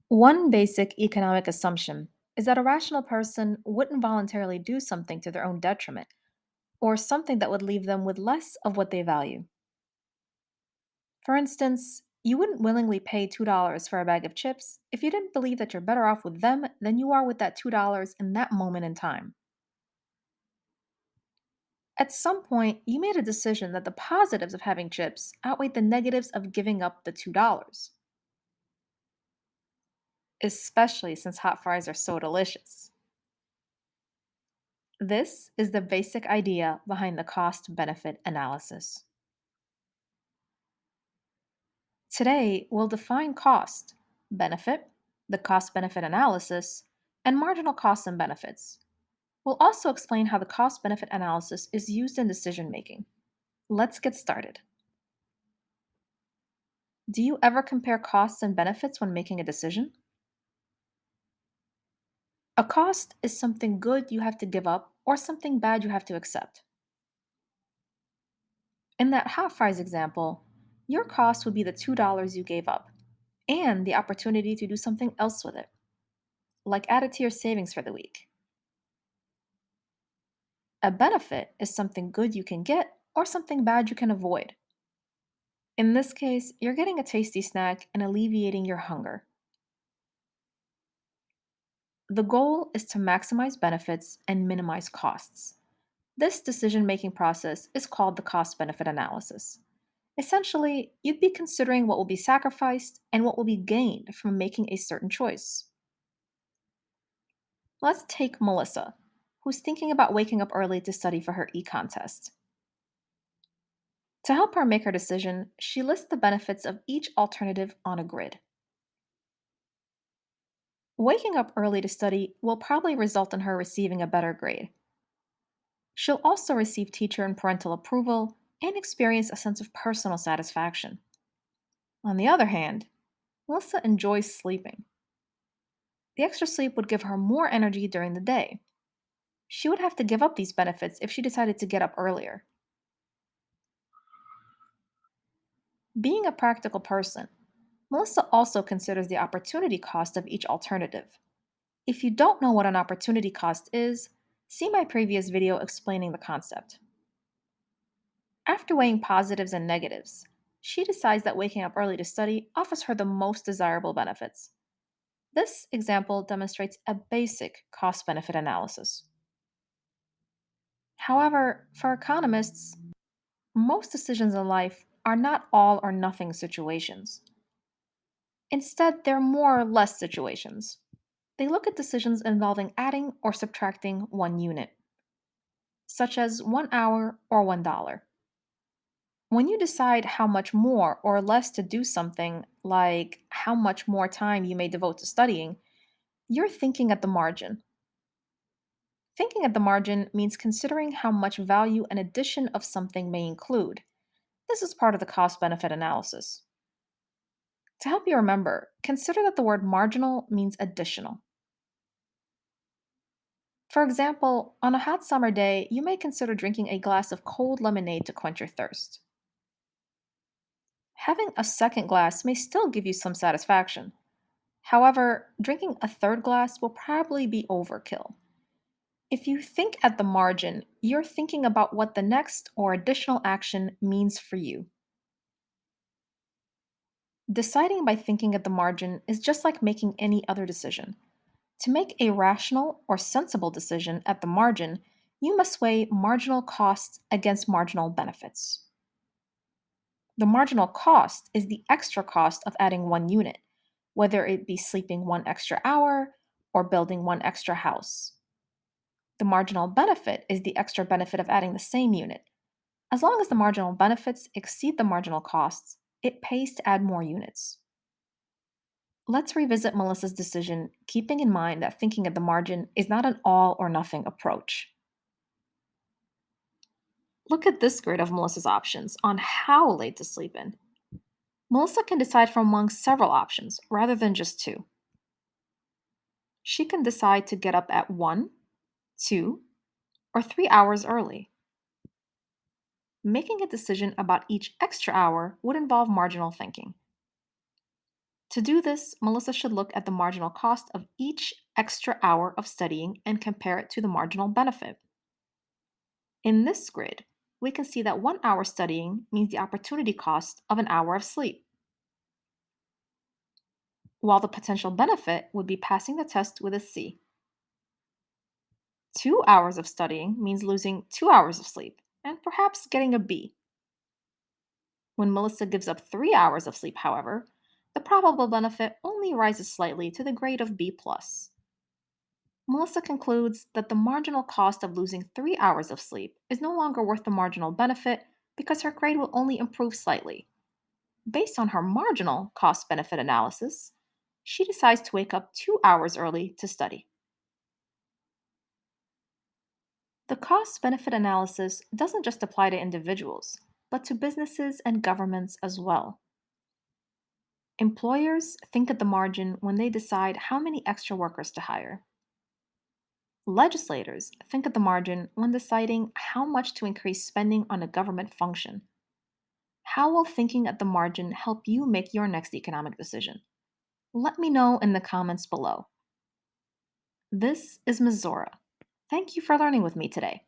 One basic economic assumption is that a rational person wouldn't voluntarily do something to their own detriment, or something that would leave them with less of what they value. For instance, you wouldn't willingly pay $2 for a bag of chips if you didn't believe that you're better off with them than you are with that $2 in that moment in time. At some point, you made a decision that the positives of having chips outweighed the negatives of giving up the $2, especially since hot fries are so delicious. This is the basic idea behind the cost benefit analysis. Today, we'll define cost, benefit, the cost benefit analysis, and marginal costs and benefits. We'll also explain how the cost benefit analysis is used in decision making. Let's get started. Do you ever compare costs and benefits when making a decision? A cost is something good you have to give up or something bad you have to accept. In that hot fries example, your cost would be the $2 you gave up and the opportunity to do something else with it, like add it to your savings for the week. A benefit is something good you can get or something bad you can avoid. In this case, you're getting a tasty snack and alleviating your hunger. The goal is to maximize benefits and minimize costs. This decision making process is called the cost benefit analysis. Essentially, you'd be considering what will be sacrificed and what will be gained from making a certain choice. Let's take Melissa, who's thinking about waking up early to study for her econ test. To help her make her decision, she lists the benefits of each alternative on a grid. Waking up early to study will probably result in her receiving a better grade. She'll also receive teacher and parental approval and experience a sense of personal satisfaction. On the other hand, Melissa enjoys sleeping. The extra sleep would give her more energy during the day. She would have to give up these benefits if she decided to get up earlier. Being a practical person, Melissa also considers the opportunity cost of each alternative. If you don't know what an opportunity cost is, see my previous video explaining the concept. After weighing positives and negatives, she decides that waking up early to study offers her the most desirable benefits. This example demonstrates a basic cost benefit analysis. However, for economists, most decisions in life are not all or nothing situations. Instead, they're more or less situations. They look at decisions involving adding or subtracting one unit, such as 1 hour or $1. When you decide how much more or less to do something, like how much more time you may devote to studying, you're thinking at the margin. Thinking at the margin means considering how much value an addition of something may include. This is part of the cost benefit analysis. To help you remember, consider that the word marginal means additional. For example, on a hot summer day, you may consider drinking a glass of cold lemonade to quench your thirst. Having a second glass may still give you some satisfaction. However, drinking a third glass will probably be overkill. If you think at the margin, you're thinking about what the next or additional action means for you. Deciding by thinking at the margin is just like making any other decision. To make a rational or sensible decision at the margin, you must weigh marginal costs against marginal benefits. The marginal cost is the extra cost of adding one unit, whether it be sleeping 1 extra hour or building one extra house. The marginal benefit is the extra benefit of adding the same unit. As long as the marginal benefits exceed the marginal costs, it pays to add more units. Let's revisit Melissa's decision, keeping in mind that thinking at the margin is not an all or nothing approach. Look at this grid of Melissa's options on how late to sleep in. Melissa can decide from among several options rather than just two. She can decide to get up at 1, 2, or 3 hours early. Making a decision about each extra hour would involve marginal thinking. To do this, Melissa should look at the marginal cost of each extra hour of studying and compare it to the marginal benefit. In this grid, we can see that 1 hour studying means the opportunity cost of an hour of sleep, while the potential benefit would be passing the test with a C. 2 hours of studying means losing 2 hours of sleep and perhaps getting a B. When Melissa gives up 3 hours of sleep, however, the probable benefit only rises slightly to the grade of B. Melissa concludes that the marginal cost of losing 3 hours of sleep is no longer worth the marginal benefit because her grade will only improve slightly. Based on her marginal cost benefit analysis, she decides to wake up 2 hours early to study. The cost benefit analysis doesn't just apply to individuals, but to businesses and governments as well. Employers think at the margin when they decide how many extra workers to hire. Legislators think at the margin when deciding how much to increase spending on a government function. How will thinking at the margin help you make your next economic decision? Let me know in the comments below. This is Ms. Zora. Thank you for learning with me today.